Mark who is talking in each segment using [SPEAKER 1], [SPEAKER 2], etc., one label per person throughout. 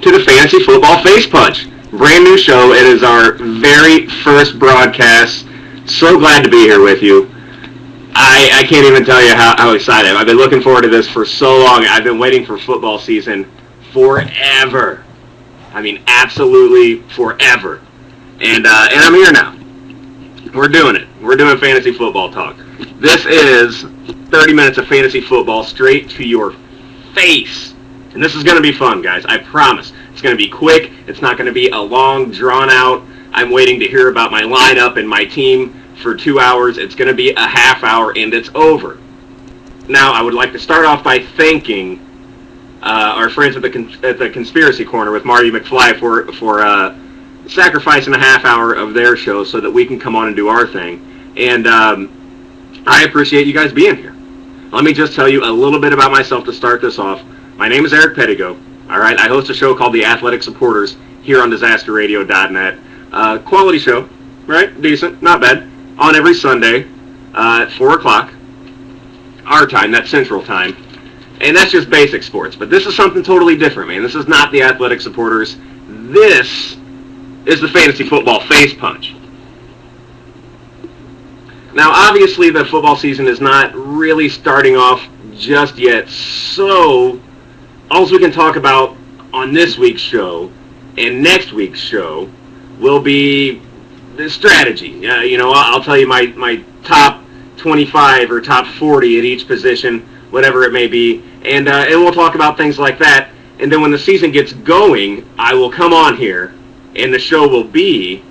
[SPEAKER 1] to the Fantasy Football Face Punch. Brand new show. It is our very first broadcast. So glad to be here with you. I can't even tell you how excited I am. I've been looking forward to this for so long. I've been waiting for football season forever. I mean, absolutely forever. And I'm here now. We're doing it. We're doing fantasy football talk. This is 30 minutes of fantasy football straight to your face. And this is going to be fun, guys. I promise. It's going to be quick. It's not going to be a long, drawn-out, I'm waiting to hear about my lineup and my team for 2 hours. It's going to be a half hour, and it's over. Now, I would like to start off by thanking our friends at the Conspiracy Corner with Marty McFly for sacrificing a half hour of their show so that we can come on and do our thing. And I appreciate you guys being here. Let me just tell you a little bit about myself to start this off. My name is Eric Pedigo. All right, I host a show called The Athletic Supporters here on DisasterRadio.net. Quality show, right? Decent, not bad. On every Sunday at 4 o'clock, our time, that's Central Time. And that's just basic sports. But this is something totally different, man. This is not The Athletic Supporters. This is the Fantasy Football Face Punch. Now, obviously, the football season is not really starting off just yet, so all we can talk about on this week's show and next week's show will be the strategy. I'll tell you my top 25 or top 40 at each position, whatever it may be, and we'll talk about things like that. And then when the season gets going, I will come on here, and the show will be,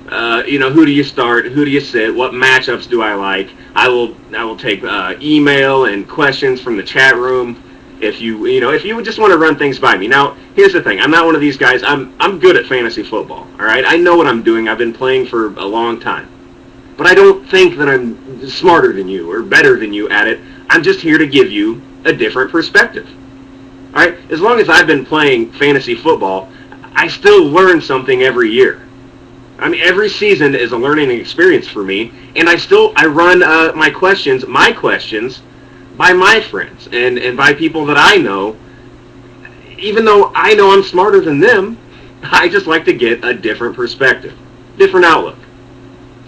[SPEAKER 1] who do you start, who do you sit, what matchups do I like. I will take email and questions from the chat room. If you just want to run things by me. Now, here's the thing. I'm not one of these guys. I'm good at fantasy football, all right? I know what I'm doing. I've been playing for a long time. But I don't think that I'm smarter than you or better than you at it. I'm just here to give you a different perspective, all right? As long as I've been playing fantasy football, I still learn something every year. I mean, every season is a learning experience for me, and I run my questions by my friends and by people that I know. Even though I know I'm smarter than them, I just like to get a different perspective, different outlook.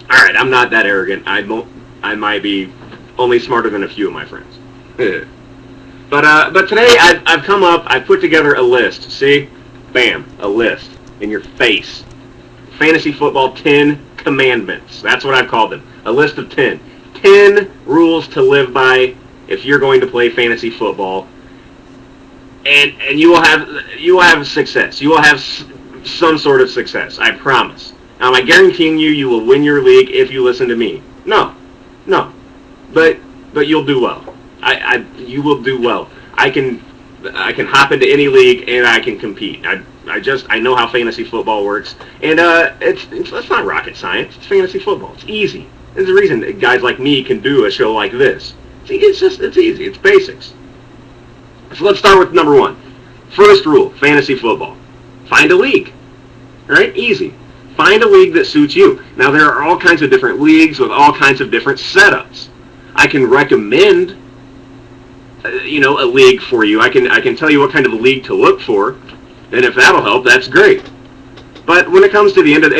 [SPEAKER 1] All right, I'm not that arrogant. I might be only smarter than a few of my friends. But today I've put together a list. See? Bam, a list in your face. Fantasy Football 10 Commandments. That's what I've called them. A list of 10. 10 rules to live by if you're going to play fantasy football, and you will have success. You will have some sort of success. I promise. Now, am I guaranteeing you will win your league if you listen to me? No, but you'll do well. You will do well. I can hop into any league and I can compete. I know how fantasy football works, and it's not rocket science. It's fantasy football. It's easy. There's a reason that guys like me can do a show like this. It's easy. It's basics. So let's start with number 1. First rule, fantasy football. Find a league. All right? Easy. Find a league that suits you. Now, there are all kinds of different leagues with all kinds of different setups. I can recommend, a league for you. I can tell you what kind of a league to look for, and if that'll help, that's great. But when it comes to at the end of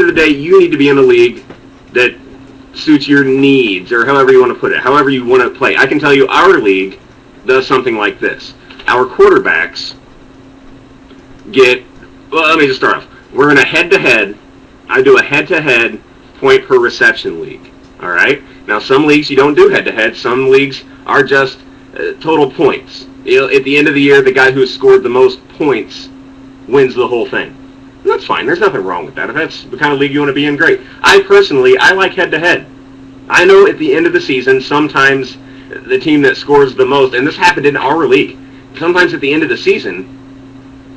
[SPEAKER 1] the day, you need to be in a league that suits your needs, or however you want to put it, however you want to play. I can tell you our league does something like this. Our quarterbacks let me just start off. We're in a head-to-head. I do a head-to-head point per reception league, all right? Now, some leagues you don't do head-to-head. Some leagues are just total points. At the end of the year, the guy who scored the most points wins the whole thing. And that's fine. There's nothing wrong with that. If that's the kind of league you want to be in, great. I like head-to-head. I know at the end of the season, sometimes the team that scores the most, and this happened in our league, sometimes at the end of the season,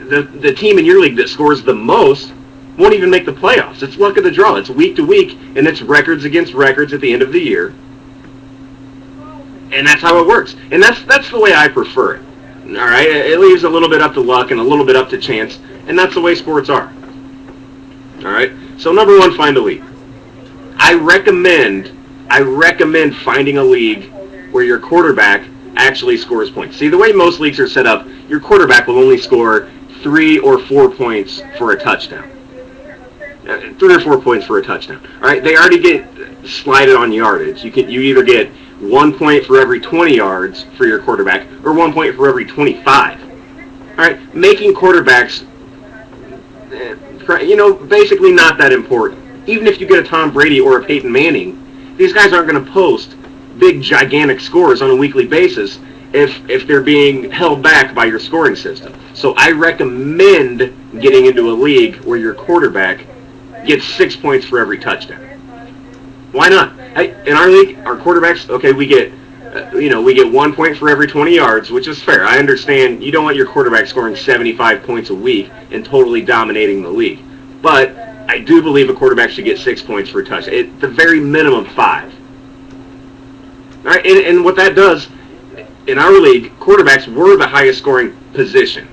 [SPEAKER 1] the team in your league that scores the most won't even make the playoffs. It's luck of the draw. It's week to week, and it's records against records at the end of the year. And that's how it works. And that's the way I prefer it. All right? It leaves a little bit up to luck and a little bit up to chance, and that's the way sports are. All right? So number 1, find a league. I recommend finding a league where your quarterback actually scores points. See, the way most leagues are set up, your quarterback will only score 3 or 4 points for a touchdown. 3 or 4 points for a touchdown. All right, they already get slided on yardage. You either get 1 point for every 20 yards for your quarterback, or 1 point for every 25. All right, making quarterbacks, basically not that important. Even if you get a Tom Brady or a Peyton Manning, these guys aren't going to post big, gigantic scores on a weekly basis if they're being held back by your scoring system. So I recommend getting into a league where your quarterback gets 6 points for every touchdown. Why not? In our league, our quarterbacks, okay, we get 1 point for every 20 yards, which is fair. I understand you don't want your quarterback scoring 75 points a week and totally dominating the league. But I do believe a quarterback should get 6 points for a touchdown. At the very minimum, 5. All right, and what that does, in our league, quarterbacks were the highest scoring position.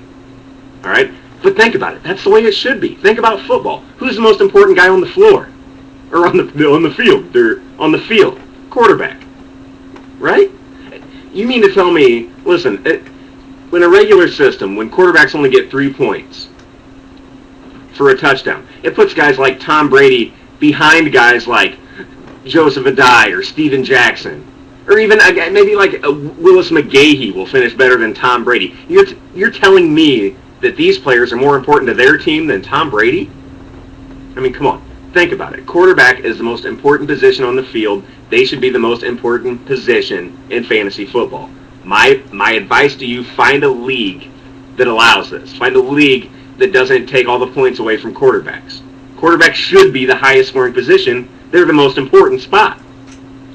[SPEAKER 1] All right? But think about it. That's the way it should be. Think about football. Who's the most important guy on the floor? Or on the field? They're on the field. Quarterback. Right? You mean to tell me, listen, in a regular system, when quarterbacks only get 3 points for a touchdown, it puts guys like Tom Brady behind guys like Joseph Adai or Steven Jackson. Or even maybe like Willis McGahee will finish better than Tom Brady. You're telling me that these players are more important to their team than Tom Brady? I mean, come on. Think about it. Quarterback is the most important position on the field. They should be the most important position in fantasy football. My advice to you, find a league that allows this. Find a league that doesn't take all the points away from quarterbacks. Quarterbacks should be the highest scoring position. They're the most important spot.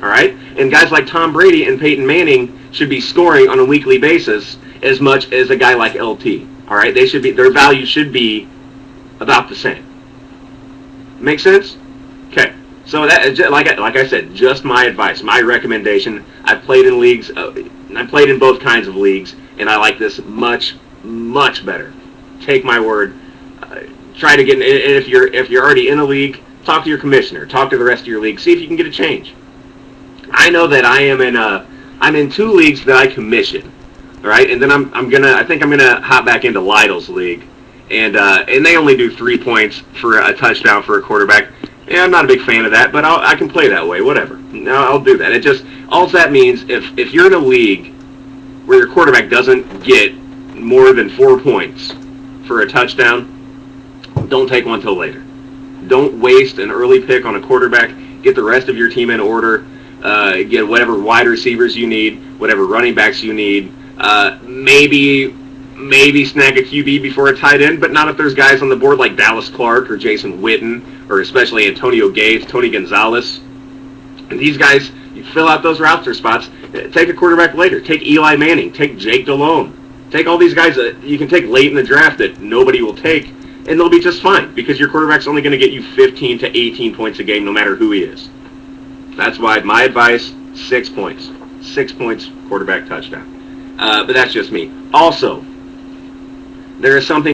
[SPEAKER 1] All right? And guys like Tom Brady and Peyton Manning should be scoring on a weekly basis as much as a guy like LT. All right? Their value should be about the same. Make sense? Okay. So that, like I said, just my advice, my recommendation. I've played in leagues. I played in both kinds of leagues, and I like this much, much better. Take my word. Try to get. And if you're already in a league, talk to your commissioner. Talk to the rest of your league. See if you can get a change. I know that I'm in 2 leagues that I commission. All right, and then I think I'm gonna hop back into Lytle's league, and they only do 3 points for a touchdown for a quarterback. Yeah, I'm not a big fan of that, but I can play that way. Whatever. No, I'll do that. All that means if you're in a league where your quarterback doesn't get more than 4 points for a touchdown, don't take one till later. Don't waste an early pick on a quarterback. Get the rest of your team in order. Get whatever wide receivers you need, whatever running backs you need. Maybe snag a QB before a tight end, but not if there's guys on the board like Dallas Clark or Jason Witten or especially Antonio Gates, Tony Gonzalez. And these guys, you fill out those roster spots. Take a quarterback later. Take Eli Manning. Take Jake Delhomme. Take all these guys that you can take late in the draft that nobody will take, and they'll be just fine because your quarterback's only going to get you 15 to 18 points a game no matter who he is. That's why my advice, 6 points. 6 points, quarterback touchdown. But that's just me. Also, there is something